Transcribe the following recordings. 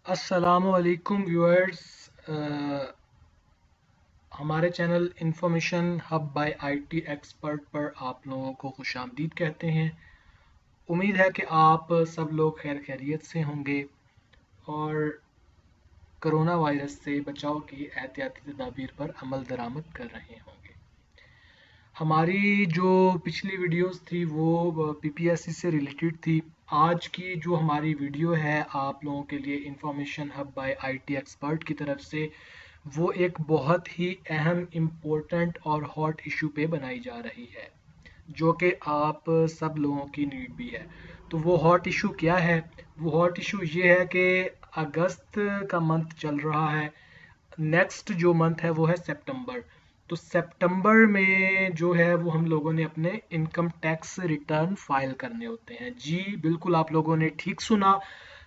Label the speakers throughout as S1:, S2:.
S1: अस्सलामुअलैकुम व्यूअर्स। हमारे channel information hub by IT expert पर आप लोगों को खुशामदीद कहते हैं। उम्मीद है कि आप सब लोग खैर खैरियत से होंगे और कोरोना वायरस से बचाव की एहतियाती तदाबीर पर अमल दरामद कर रहे होंगे। हमारी जो पिछली वीडियोस थी वो पीपीएससी से रिलेटेड थी। आज की जो हमारी वीडियो है आप लोगों के लिए information hub by IT expert की तरफ से वो एक बहुत ही अहम इम्पोर्टेंट और हॉट इशू पे बनाई जा रही है, जो कि आप सब लोगों की नीड भी है। तो वो हॉट इशू क्या है? वो हॉट इशू ये है कि अगस्त का मंथ चल रहा है, नेक्स्ट जो मंथ है वो है सितंबर। तो सितंबर में जो है वो हम लोगों ने अपने इनकम टैक्स रिटर्न फाइल करने होते हैं। जी बिल्कुल, आप लोगों ने ठीक सुना।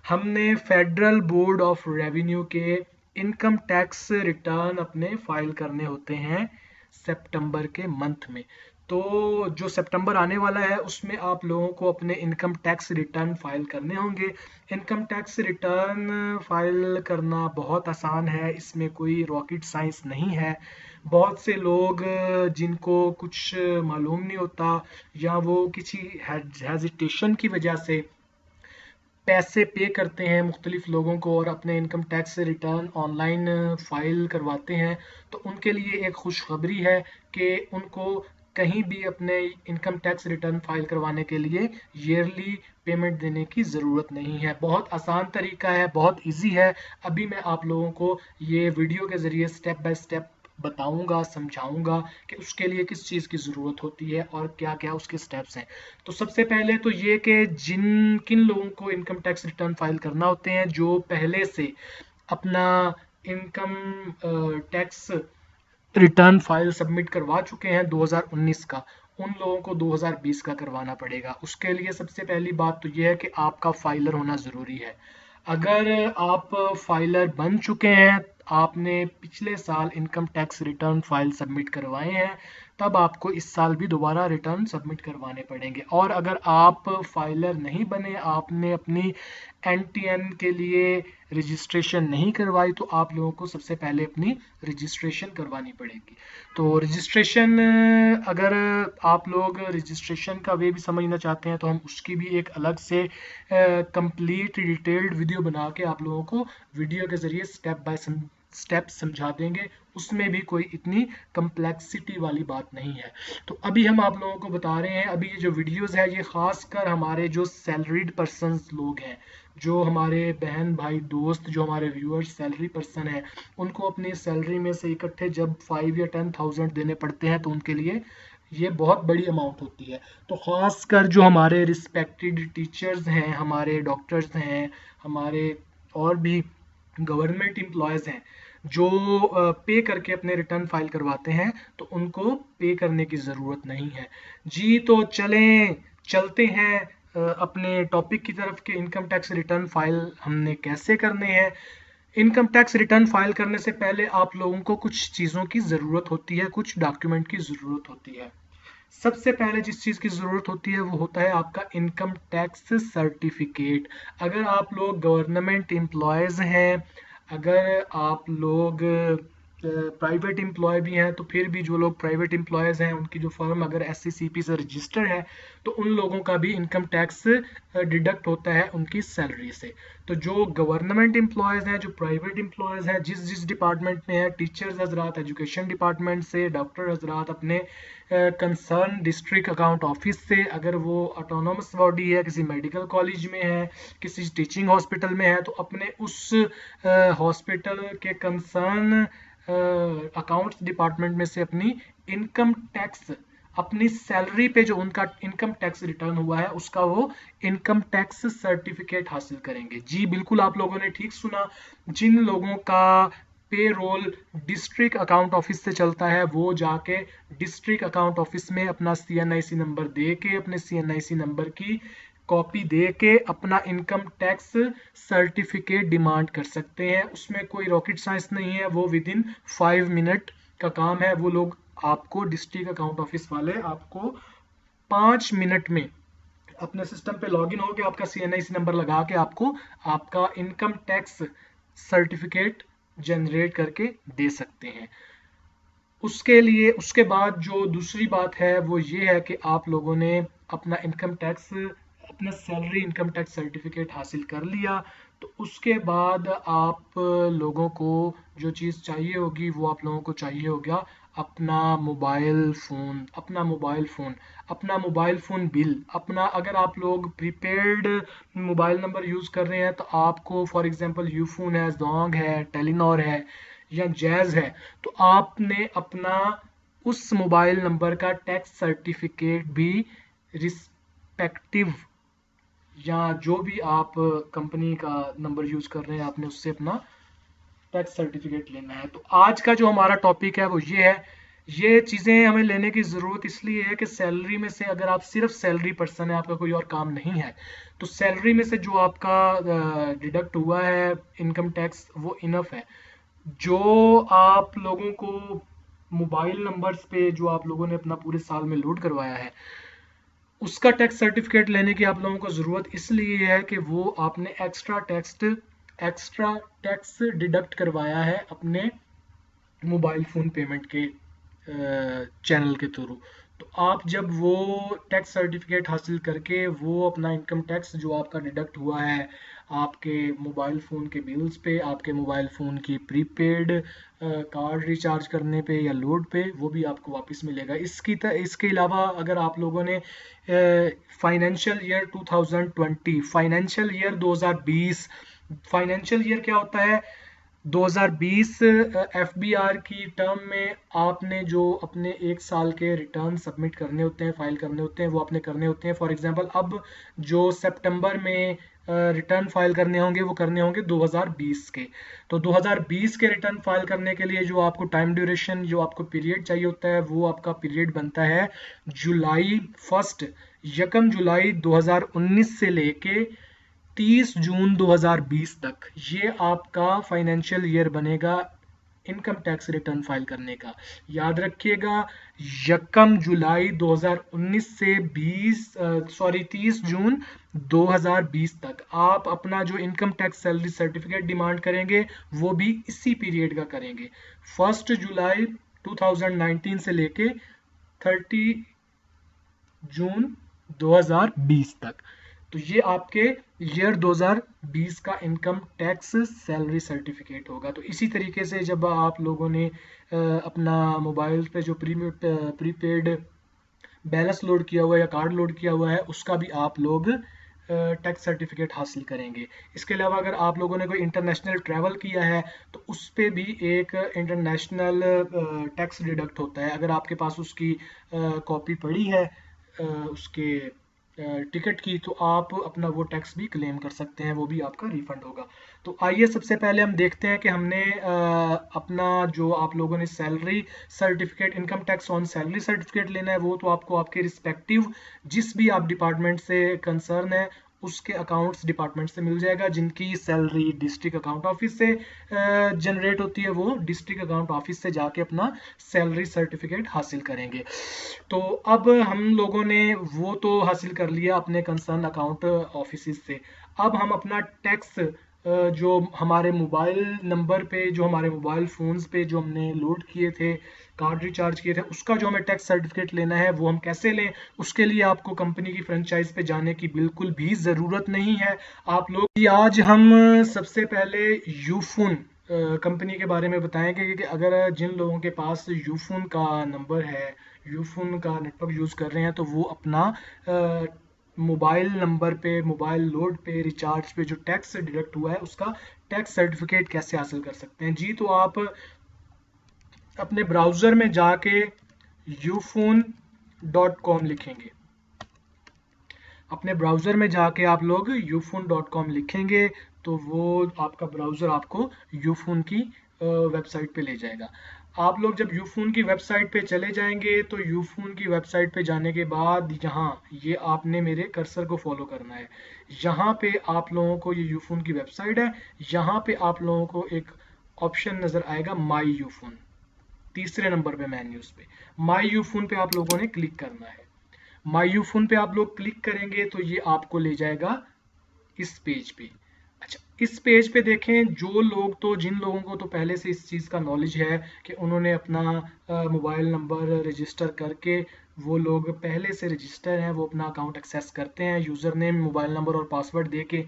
S1: हमने फेडरल बोर्ड ऑफ रेवेन्यू के इनकम टैक्स रिटर्न अपने फाइल करने होते हैं सितंबर के मंथ में। तो जो सितंबर आने वाला है उसमें आप लोगों को अपने इनकम टैक्स रिटर्न फाइल करने होंगे। इनकम टैक्स रिटर्न फाइल करना बहुत आसान है, इसमें कोई रॉकेट साइंस नहीं है। बहुत से लोग जिनको कुछ मालूम नहीं होता या वो किसी हेजिटेशन की वजह से पैसे पे करते हैं मुख्तलिफ लोगों को और अपने income tax return online file करवाते हैं, तो उनके लिए एक खुशखबरी है कि उनको कहीं भी अपने इनकम टैक्स रिटर्न फाइल करवाने के लिए ईयरली पेमेंट देने की ज़रूरत नहीं है। बहुत आसान तरीका है, बहुत इजी है। अभी मैं आप लोगों को ये वीडियो के ज़रिए स्टेप बाय स्टेप बताऊंगा, समझाऊंगा कि उसके लिए किस चीज़ की ज़रूरत होती है और क्या क्या उसके स्टेप्स हैं। तो सबसे पहले तो ये कि जिन किन लोगों को इनकम टैक्स रिटर्न फाइल करना होते हैं, जो पहले से अपना income tax return file submit करवा चुके हैं 2019 का, उन लोगों को 2020 का करवाना पड़ेगा। उसके लिए सबसे पहली बात तो यह है कि आपका फाइलर होना ज़रूरी है। अगर आप फाइलर बन चुके हैं, आपने पिछले साल income tax return file submit करवाए हैं, तब आपको इस साल भी दोबारा रिटर्न सबमिट करवाने पड़ेंगे। और अगर आप फाइलर नहीं बने, आपने अपनी एनटीएन के लिए रजिस्ट्रेशन नहीं करवाई, तो आप लोगों को सबसे पहले अपनी रजिस्ट्रेशन करवानी पड़ेगी। तो रजिस्ट्रेशन, अगर आप लोग रजिस्ट्रेशन का वे भी समझना चाहते हैं तो हम उसकी भी एक अलग से कंप्लीट डिटेल्ड वीडियो बना के आप लोगों को वीडियो के ज़रिए स्टेप बाय स्टेप समझा देंगे। उसमें भी कोई इतनी कम्प्लेक्सिटी वाली बात नहीं है। तो अभी हम आप लोगों को बता रहे हैं, अभी ये जो वीडियोस है ये खासकर हमारे जो सैलरीड पर्सनस लोग हैं, जो हमारे बहन भाई दोस्त, जो हमारे व्यूअर्स सैलरी पर्सन है, उनको अपनी सैलरी में से इकट्ठे जब 5 या 10,000 देने पड़ते हैं तो उनके लिए ये बहुत बड़ी अमाउंट होती है। तो ख़ासकर जो हमारे रिस्पेक्टेड टीचर्स हैं, हमारे डॉक्टर्स हैं, हमारे और भी गवर्नमेंट एम्प्लॉयज़ हैं जो पे करके अपने रिटर्न फाइल करवाते हैं, तो उनको पे करने की ज़रूरत नहीं है। जी तो चलते हैं अपने टॉपिक की तरफ कि इनकम टैक्स रिटर्न फाइल हमने कैसे करने हैं। इनकम टैक्स रिटर्न फाइल करने से पहले आप लोगों को कुछ चीज़ों की ज़रूरत होती है, कुछ डॉक्यूमेंट की ज़रूरत होती है। सबसे पहले जिस चीज़ की ज़रूरत होती है वो होता है आपका इनकम टैक्स सर्टिफिकेट। अगर आप लोग गवर्नमेंट एम्प्लॉयज़ हैं, अगर आप लोग प्राइवेट एम्प्लॉय भी हैं, तो फिर भी जो लोग प्राइवेट एम्प्लॉयज़ हैं उनकी जो फर्म अगर SCCP से रजिस्टर है, तो उन लोगों का भी इनकम टैक्स डिडक्ट होता है उनकी सैलरी से। तो जो गवर्नमेंट एम्प्लॉयज़ हैं, जो प्राइवेट एम्प्लॉयज़ हैं, जिस जिस डिपार्टमेंट में है, टीचर्स हजरात एजुकेशन डिपार्टमेंट से, डॉक्टर हजरात अपने कंसर्न डिस्ट्रिक्ट अकाउंट ऑफिस से, अगर वो ऑटोनोमस बॉडी है, किसी मेडिकल कॉलेज में है, किसी टीचिंग हॉस्पिटल में है, तो अपने उस हॉस्पिटल के कंसर्न अकाउंट्स डिपार्टमेंट में से अपनी इनकम टैक्स, अपनी सैलरी पे जो उनका इनकम टैक्स रिटर्न हुआ है उसका वो इनकम टैक्स सर्टिफिकेट हासिल करेंगे। जी बिल्कुल, आप लोगों ने ठीक सुना। जिन लोगों का पे रोल डिस्ट्रिक्ट अकाउंट ऑफिस से चलता है, वो जाके डिस्ट्रिक्ट अकाउंट ऑफिस में अपना CNIC नंबर दे के, अपने CNIC नंबर की कॉपी दे के अपना इनकम टैक्स सर्टिफिकेट डिमांड कर सकते हैं। उसमें कोई रॉकेट साइंस नहीं है, वो विद इन 5 मिनट का काम है। वो लोग आपको, डिस्ट्रिक्ट अकाउंट ऑफिस वाले आपको 5 मिनट में अपने सिस्टम पे लॉगिन होकर आपका CNIC नंबर लगा के आपको आपका इनकम टैक्स सर्टिफिकेट जनरेट करके दे सकते हैं। उसके लिए उसके बाद जो दूसरी बात है वो ये है कि आप लोगों ने अपना इनकम टैक्स, अपना सैलरी इनकम टैक्स सर्टिफिकेट हासिल कर लिया, तो उसके बाद आप लोगों को जो चीज़ चाहिए होगी वो आप लोगों को चाहिए होगा अपना मोबाइल फ़ोन, अपना मोबाइल फ़ोन बिल, अपना, अगर आप लोग प्रीपेड मोबाइल नंबर यूज़ कर रहे हैं तो आपको फॉर एग्जांपल यूफोन है, जोंग है, टेलीनॉर है या जैज़ है, तो आपने अपना उस मोबाइल नंबर का टैक्स सर्टिफिकेट भी रिस्पेक्टिव, या जो भी आप कंपनी का नंबर यूज कर रहे हैं आपने उससे अपना टैक्स सर्टिफिकेट लेना है। तो आज का जो हमारा टॉपिक है वो ये है। ये चीज़ें हमें लेने की ज़रूरत इसलिए है कि सैलरी में से, अगर आप सिर्फ सैलरी पर्सन है, आपका कोई और काम नहीं है, तो सैलरी में से जो आपका डिडक्ट हुआ है इनकम टैक्स वो इनफ है। जो आप लोगों को मोबाइल नंबर्स पे जो आप लोगों ने अपना पूरे साल में लोड करवाया है उसका टैक्स सर्टिफिकेट लेने की आप लोगों को ज़रूरत इसलिए है कि वो आपने एक्स्ट्रा टैक्स डिडक्ट करवाया है अपने मोबाइल फ़ोन पेमेंट के चैनल के थ्रू। तो आप जब वो टैक्स सर्टिफिकेट हासिल करके वो अपना इनकम टैक्स जो आपका डिडक्ट हुआ है आपके मोबाइल फ़ोन के बिल्स पे, आपके मोबाइल फ़ोन की प्रीपेड कार्ड रिचार्ज करने पे या लोड पे, वो भी आपको वापस मिलेगा। इसके अलावा अगर आप लोगों ने financial year 2020, financial year 2020, financial year क्या होता है, 2020 एफबीआर की टर्म में आपने जो अपने एक साल के रिटर्न सबमिट करने होते हैं, फाइल करने होते हैं, वो आपने करने होते हैं। फॉर एग्जांपल अब जो सितंबर में रिटर्न फाइल करने होंगे वो करने होंगे 2020 के। तो 2020 के रिटर्न फाइल करने के लिए जो आपको टाइम ड्यूरेशन, जो आपको पीरियड चाहिए होता है, वो आपका पीरियड बनता है जुलाई 1 यकम जुलाई 2019 से लेके 30 जून 2020 तक। ये आपका फाइनेंशियल ईयर बनेगा इनकम टैक्स रिटर्न फाइल करने का। याद रखिएगा, यकम जुलाई 2019 से 30 जून 2020 तक आप अपना जो income tax salary certificate demand करेंगे वो भी इसी पीरियड का करेंगे, 1 जुलाई 2019 से लेके 30 जून 2020 तक। तो ये आपके ईयर 2020 का इनकम टैक्स सैलरी सर्टिफिकेट होगा। तो इसी तरीके से जब आप लोगों ने अपना मोबाइल पे जो प्रीपेड बैलेंस लोड किया हुआ है या कार्ड लोड किया हुआ है उसका भी आप लोग टैक्स सर्टिफिकेट हासिल करेंगे। इसके अलावा अगर आप लोगों ने कोई इंटरनेशनल ट्रैवल किया है तो उस पर भी एक इंटरनेशनल टैक्स डिडक्ट होता है। अगर आपके पास उसकी कॉपी पड़ी है उसके टिकट की, तो आप अपना वो टैक्स भी क्लेम कर सकते हैं, वो भी आपका रिफंड होगा। तो आइए सबसे पहले हम देखते हैं कि हमने अपना जो आप लोगों ने salary certificate, income tax on salary certificate लेना है, वो तो आपको आपके रिस्पेक्टिव जिस भी आप डिपार्टमेंट से कंसर्न है उसके अकाउंट्स डिपार्टमेंट से मिल जाएगा। जिनकी सैलरी डिस्ट्रिक्ट अकाउंट ऑफिस से जनरेट होती है वो डिस्ट्रिक्ट अकाउंट ऑफिस से जाके अपना सैलरी सर्टिफिकेट हासिल करेंगे। तो अब हम लोगों ने वो तो हासिल कर लिया अपने कंसर्न अकाउंट ऑफिस से। अब हम अपना टैक्स जो हमारे मोबाइल नंबर पे, जो हमारे मोबाइल फ़ोन्स पे जो हमने लोड किए थे, कार्ड रिचार्ज किए थे, उसका जो हमें टैक्स सर्टिफिकेट लेना है वो हम कैसे लें। उसके लिए आपको कंपनी की फ्रेंचाइज पे जाने की बिल्कुल भी ज़रूरत नहीं है। आप लोग आज हम सबसे पहले यूफोन कंपनी के बारे में बताएंगे कि अगर जिन लोगों के पास यूफोन का नंबर है, यूफोन का नेटवर्क यूज़ कर रहे हैं, तो वो अपना मोबाइल नंबर पे, मोबाइल लोड पे, रिचार्ज पे जो टैक्स डिडक्ट हुआ है उसका टैक्स सर्टिफिकेट कैसे हासिल कर सकते हैं। जी, तो आप अपने ब्राउज़र में जाके ufone.com लिखेंगे। अपने ब्राउज़र में जाके आप लोग ufone.com लिखेंगे तो वो आपका ब्राउज़र आपको यूफोन की वेबसाइट पे ले जाएगा। आप लोग जब यूफोन की वेबसाइट पे चले जाएंगे तो यूफोन की वेबसाइट पे जाने के बाद यहाँ ये आपने मेरे कर्सर को फॉलो करना है। यहाँ पे आप लोगों को, ये यूफोन की वेबसाइट है, यहाँ पे आप लोगों को एक ऑप्शन नज़र आएगा माई यूफोन, तीसरे नंबर पे मेन्यूज पे माई यूफोन पे आप लोगों ने क्लिक करना है। माई यूफोन पे आप लोग क्लिक करेंगे तो ये आपको ले जाएगा इस पेज पे। अच्छा, इस पेज पे देखें, जो लोग तो जिन लोगों को तो पहले से इस चीज़ का नॉलेज है कि उन्होंने अपना मोबाइल नंबर रजिस्टर करके, वो लोग पहले से रजिस्टर हैं, वो अपना अकाउंट एक्सेस करते हैं यूज़र नेम, मोबाइल नंबर और पासवर्ड दे के,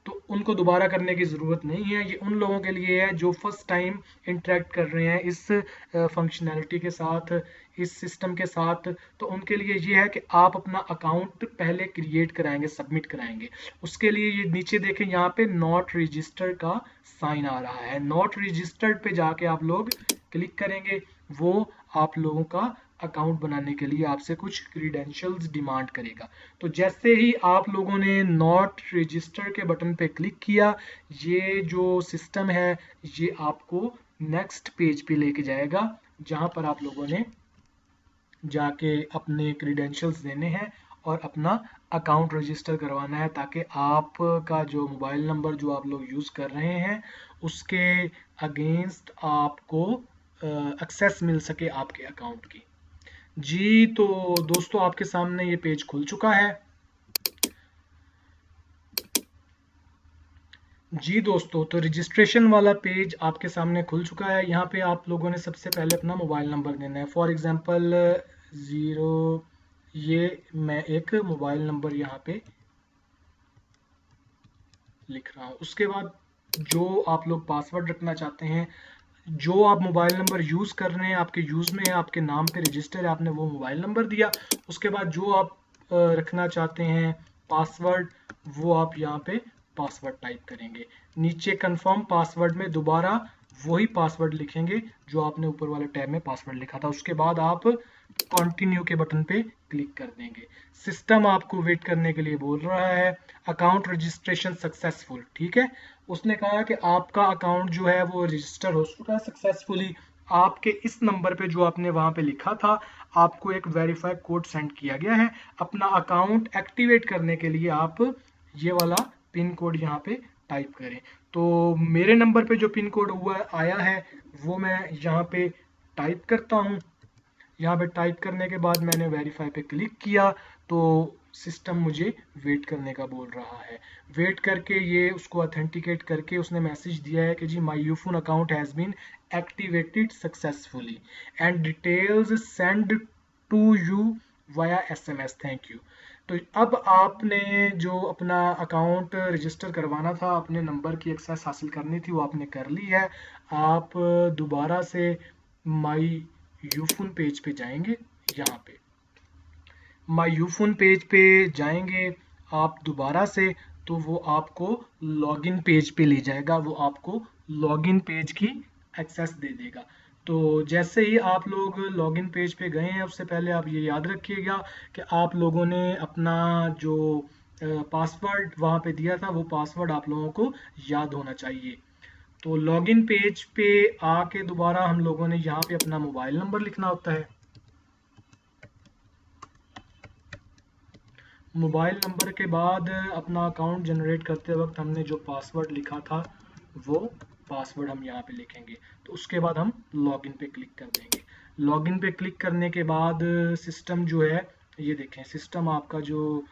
S1: तो उनको दोबारा करने की ज़रूरत नहीं है। ये उन लोगों के लिए है जो फर्स्ट टाइम इंटरेक्ट कर रहे हैं इस फंक्शनैलिटी के साथ, इस सिस्टम के साथ। तो उनके लिए ये है कि आप अपना अकाउंट पहले क्रिएट कराएंगे, सबमिट कराएंगे। उसके लिए ये नीचे देखें, यहाँ पे नॉट रजिस्टर्ड का साइन आ रहा है। नॉट रजिस्टर्ड पे जाके आप लोग क्लिक करेंगे, वो आप लोगों का अकाउंट बनाने के लिए आपसे कुछ क्रीडेंशियल्स डिमांड करेगा। तो जैसे ही आप लोगों ने नॉट रजिस्टर के बटन पे क्लिक किया, ये जो सिस्टम है ये आपको नेक्स्ट पेज पे लेके जाएगा, जहां पर आप लोगों ने जाके अपने क्रीडेंशियल्स देने हैं और अपना अकाउंट रजिस्टर करवाना है, ताकि आपका जो मोबाइल नंबर जो आप लोग यूज़ कर रहे हैं उसके अगेंस्ट आपको एक्सेस मिल सके आपके अकाउंट की। जी तो दोस्तों, आपके सामने ये पेज खुल चुका है। जी दोस्तों, तो रजिस्ट्रेशन वाला पेज आपके सामने खुल चुका है। यहाँ पे आप लोगों ने सबसे पहले अपना मोबाइल नंबर देना है। फॉर एग्जांपल 0, ये मैं एक मोबाइल नंबर यहाँ पे लिख रहा हूँ। उसके बाद जो आप लोग पासवर्ड रखना चाहते हैं, जो आप मोबाइल नंबर यूज़ कर रहे हैं, आपके यूज़ में है, आपके नाम पे रजिस्टर है, आपने वो मोबाइल नंबर दिया। उसके बाद जो आप रखना चाहते हैं पासवर्ड, वो आप यहाँ पे पासवर्ड टाइप करेंगे। नीचे कंफर्म पासवर्ड में दोबारा वही पासवर्ड लिखेंगे जो आपने ऊपर वाले टैब में पासवर्ड लिखा था। उसके बाद आप कंटिन्यू के बटन पे क्लिक कर देंगे। सिस्टम आपको वेट करने के लिए बोल रहा है। अकाउंट रजिस्ट्रेशन सक्सेसफुल, ठीक है। उसने कहा कि आपका अकाउंट जो है वो रजिस्टर हो चुका है सक्सेसफुली। आपके इस नंबर पे जो आपने वहां पे लिखा था, आपको एक वेरीफाई कोड सेंड किया गया है। अपना अकाउंट एक्टिवेट करने के लिए आप ये वाला पिन कोड यहाँ पे टाइप करें। तो मेरे नंबर पे जो पिन कोड हुआ आया है वो मैं यहाँ पे टाइप करता हूँ। यहाँ पे टाइप करने के बाद मैंने वेरीफाई पे क्लिक किया, तो सिस्टम मुझे वेट करने का बोल रहा है। वेट करके ये उसको ऑथेंटिकेट करके उसने मैसेज दिया है कि जी my Ufone account has been activated successfully and details send to you via SMS, thank you. तो अब आपने जो अपना अकाउंट रजिस्टर करवाना था, अपने नंबर की एक्सेस हासिल करनी थी, वो आपने कर ली है। आप दोबारा से माई यूफोन पेज पे जाएंगे। यहाँ पे माई यूफोन पेज पे जाएंगे आप दोबारा से, तो वो आपको लॉगिन पेज पे ले जाएगा, वो आपको लॉगिन पेज की एक्सेस दे देगा। तो जैसे ही आप लोग लॉगिन पेज पे गए हैं, उससे पहले आप ये याद रखिएगा कि आप लोगों ने अपना जो पासवर्ड वहाँ पे दिया था, वो पासवर्ड आप लोगों को याद होना चाहिए। तो लॉगिन पेज पे आके दोबारा हम लोगों ने यहाँ पे अपना मोबाइल नंबर लिखना होता है। मोबाइल नंबर के बाद अपना अकाउंट जनरेट करते वक्त हमने जो पासवर्ड लिखा था, वो पासवर्ड हम यहाँ पे लिखेंगे। तो उसके बाद हम लॉगिन पे क्लिक कर देंगे। लॉगिन पे क्लिक करने के बाद सिस्टम जो है, ये देखें, सिस्टम आपका जो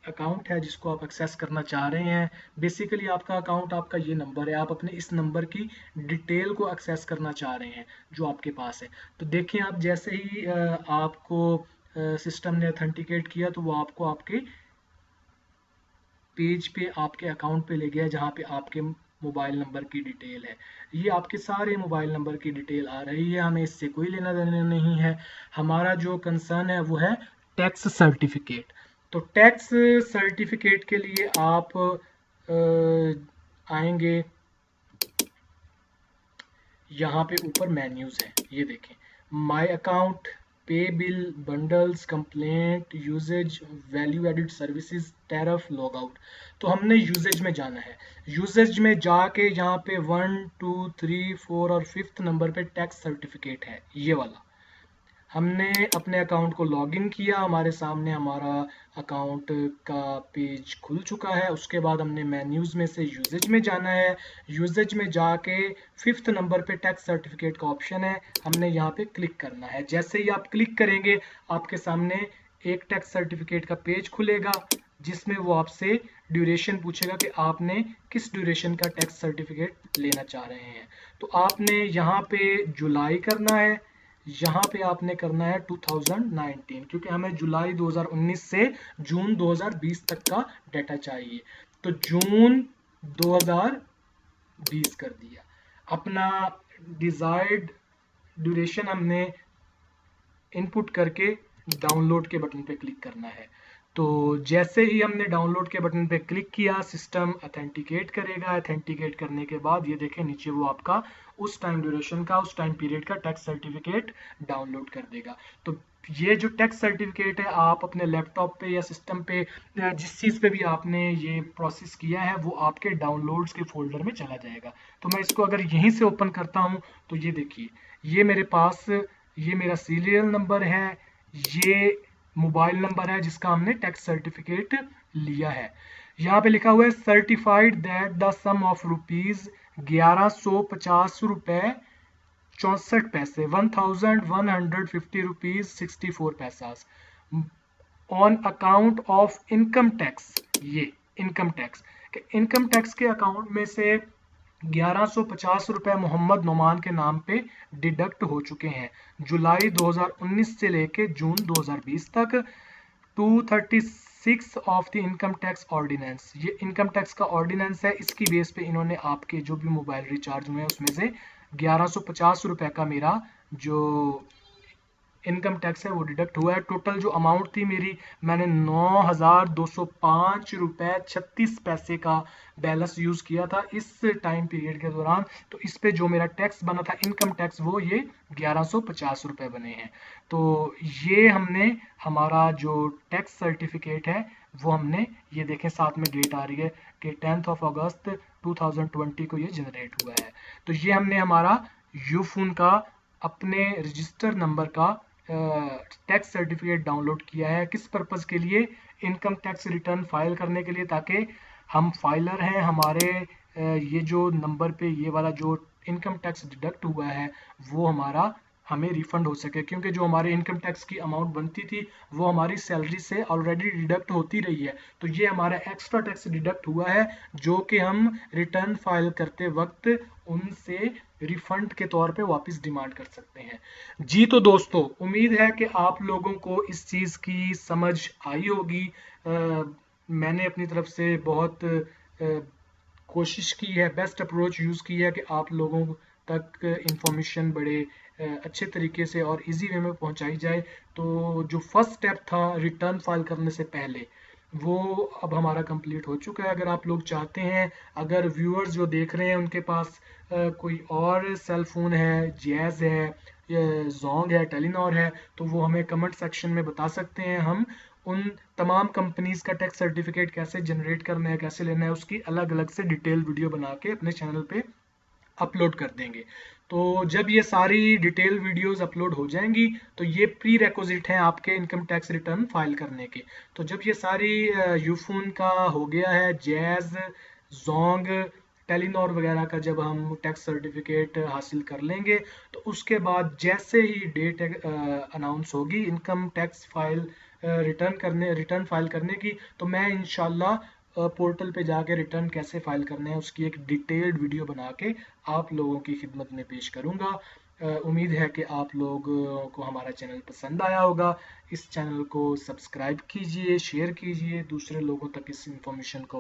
S1: अकाउंट है जिसको आप एक्सेस करना चाह रहे हैं, बेसिकली आपका अकाउंट, आपका ये नंबर है, आप अपने इस नंबर की डिटेल को एक्सेस करना चाह रहे हैं जो आपके पास है। तो देखें, आप जैसे ही आपको सिस्टम ने ऑथेंटिकेट किया, तो वो आपको आपके पेज पे, आपके अकाउंट पे ले गया जहाँ पे आपके मोबाइल नंबर की डिटेल है। ये आपके सारे मोबाइल नंबर की डिटेल आ रही है, हमें इससे कोई लेना देना नहीं है। हमारा जो कंसर्न है वो है टैक्स सर्टिफिकेट। तो टैक्स सर्टिफिकेट के लिए आप आएंगे, यहाँ पे ऊपर मेन्यूज है, ये देखें, my account, pay bill, bundles, complaint, usage, value added services, tariff, log out. तो हमने यूजेज में जाना है। यूजेज में जाके यहाँ पे 1, 2, 3, 4 और 5th नंबर पे टैक्स सर्टिफिकेट है, ये वाला। हमने अपने अकाउंट को लॉगिन किया, हमारे सामने हमारा अकाउंट का पेज खुल चुका है। उसके बाद हमने मेन्यूज में से यूजेज में जाना है। यूजेज में जाके 5th नंबर पे टैक्स सर्टिफिकेट का ऑप्शन है, हमने यहाँ पे क्लिक करना है। जैसे ही आप क्लिक करेंगे, आपके सामने एक टैक्स सर्टिफिकेट का पेज खुलेगा। जिसमें वो आपसे ड्यूरेशन पूछेगा कि आपने किस ड्यूरेशन का टैक्स सर्टिफिकेट लेना चाह रहे हैं। तो आपने यहाँ पे जुलाई करना है, यहाँ पे आपने करना है 2019, क्योंकि हमें जुलाई 2019 से जून 2020 तक का डाटा चाहिए। तो जून 2020 कर दिया। अपना डिजायर्ड ड्यूरेशन हमने इनपुट करके डाउनलोड के बटन पे क्लिक करना है। तो जैसे ही हमने डाउनलोड के बटन पे क्लिक किया, सिस्टम अथेंटिकेट करेगा। अथेंटिकेट करने के बाद ये देखें नीचे वो आपका उस टाइम ड्यूरेशन का, उस टाइम पीरियड का टैक्स सर्टिफिकेट डाउनलोड कर देगा। तो ये जो टैक्स सर्टिफिकेट है, आप अपने लैपटॉप पे या सिस्टम पे जिस चीज़ पे भी आपने ये प्रोसेस किया है, वो आपके डाउनलोड्स के फोल्डर में चला जाएगा। तो मैं इसको अगर यहीं से ओपन करता हूँ तो ये देखिए, ये मेरे पास, ये मेरा सीरियल नंबर है, ये मोबाइल नंबर है जिसका हमने टैक्स सर्टिफिकेट लिया है। यहाँ पे लिखा हुआ है certified that the sum of rupees 1150 रुपए 64 पैसे, 1150 रुपीज 64 पैसा on account of income tax. ये इनकम टैक्स के अकाउंट में से 1150 रुपए मोहम्मद नोमान के नाम पे डिडक्ट हो चुके हैं जुलाई 2019 से लेके जून 2020 तक। 236 of the income tax ordinance, ये इनकम टैक्स का ऑर्डिनेंस है, इसकी बेस पे इन्होंने आपके जो भी मोबाइल रिचार्ज हुए हैं उसमें से 1150 रुपए का मेरा जो इनकम टैक्स है वो डिडक्ट हुआ है। टोटल जो अमाउंट थी मेरी, मैंने 9,205 रुपए 36 पैसे का बैलेंस यूज किया था इस टाइम पीरियड के दौरान। तो इस पे जो मेरा टैक्स बना था इनकम टैक्स, वो ये 1150 रुपए बने हैं। तो ये हमने हमारा जो टैक्स सर्टिफिकेट है वो हमने, ये देखें साथ में डेट आ रही है कि 10 अगस्त 2020 को ये जनरेट हुआ है। तो ये हमने हमारा यूफोन का अपने रजिस्टर नंबर का टैक्स सर्टिफिकेट डाउनलोड किया है। किस पर्पज़ के लिए? इनकम टैक्स रिटर्न फाइल करने के लिए, ताकि हम फाइलर हैं, हमारे ये जो नंबर पे ये वाला जो इनकम टैक्स डिडक्ट हुआ है वो हमारा हमें रिफंड हो सके। क्योंकि जो हमारे इनकम टैक्स की अमाउंट बनती थी वो हमारी सैलरी से ऑलरेडी डिडक्ट होती रही है। तो ये हमारा एक्स्ट्रा टैक्स डिडक्ट हुआ है जो कि हम रिटर्न फाइल करते वक्त उनसे रिफंड के तौर पे वापस डिमांड कर सकते हैं। जी तो दोस्तों, उम्मीद है कि आप लोगों को इस चीज़ की समझ आई होगी। मैंने अपनी तरफ से बहुत कोशिश की है, बेस्ट अप्रोच यूज़ की है कि आप लोगों तक इंफॉर्मेशन बड़े अच्छे तरीके से और इजी वे में पहुंचाई जाए। तो जो फर्स्ट स्टेप था रिटर्न फाइल करने से पहले, वो अब हमारा कंप्लीट हो चुका है। अगर आप लोग चाहते हैं, अगर व्यूअर्स जो देख रहे हैं उनके पास कोई और सेल फोन है, जैज़ है, जोंग है, टेलीनॉर है, तो वो हमें कमेंट सेक्शन में बता सकते हैं। हम उन तमाम कंपनीज का टैक्स सर्टिफिकेट कैसे जनरेट करना है, कैसे लेना है, उसकी अलग अलग से डिटेल वीडियो बना के अपने चैनल पे अपलोड कर देंगे। तो जब ये सारी डिटेल वीडियोस अपलोड हो जाएंगी तो ये प्री रेक्विजिट हैं आपके इनकम टैक्स रिटर्न फाइल करने के। तो जब ये सारी यूफोन का हो गया है, जैज़, जोंग, टेलीनॉर वगैरह का जब हम टैक्स सर्टिफिकेट हासिल कर लेंगे, तो उसके बाद जैसे ही डेट अनाउंस होगी income tax file return file करने की, तो मैं इंशाल्लाह पोर्टल पे जाके रिटर्न कैसे फाइल करने हैं उसकी एक डिटेल्ड वीडियो बना के आप लोगों की खिदमत में पेश करूंगा। उम्मीद है कि आप लोगों को हमारा चैनल पसंद आया होगा। इस चैनल को सब्सक्राइब कीजिए, शेयर कीजिए, दूसरे लोगों तक इस इंफॉर्मेशन को